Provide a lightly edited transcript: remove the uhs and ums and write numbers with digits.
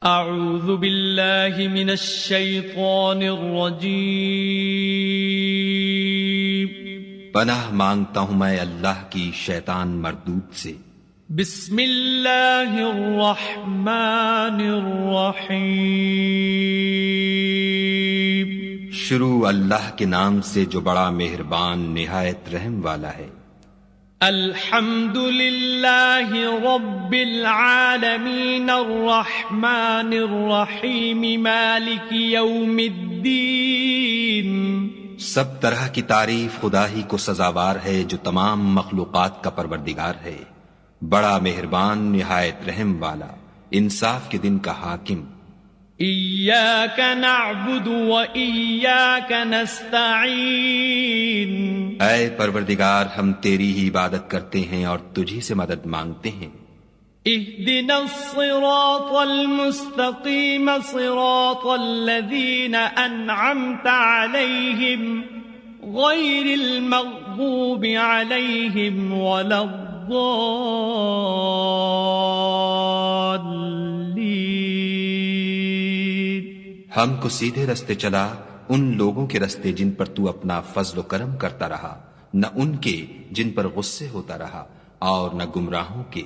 اعوذ باللہ من الشیطان الرجیم پناہ مانگتا ہوں میں اللہ کی شیطان مردود سے۔ بسم اللہ الرحمن الرحیم شروع اللہ کے نام سے جو بڑا مہربان نہایت رحم والا ہے۔ الحمد للہ رب العالمین الرحمن الرحیم مالک یوم الدین۔ سب طرح کی تعریف خدا ہی کو سزاوار ہے جو تمام مخلوقات کا پروردگار ہے، بڑا مہربان نہایت رحم والا، انصاف کے دن کا حاکم۔ ایاک نعبد و ایاک نستعین۔ اے پروردگار ہم تیری ہی عبادت کرتے ہیں اور تجھی سے مدد مانگتے ہیں۔ اہدنا الصراط المستقیم صراط الذین انعمت علیہم غیر المغضوب علیہم ولا الضالین۔ ہم کو سیدھے رستے چلا، ان لوگوں کے رستے جن پر تو اپنا فضل و کرم کرتا رہا، نہ ان کے جن پر غصے ہوتا رہا، اور نہ گمراہوں کے۔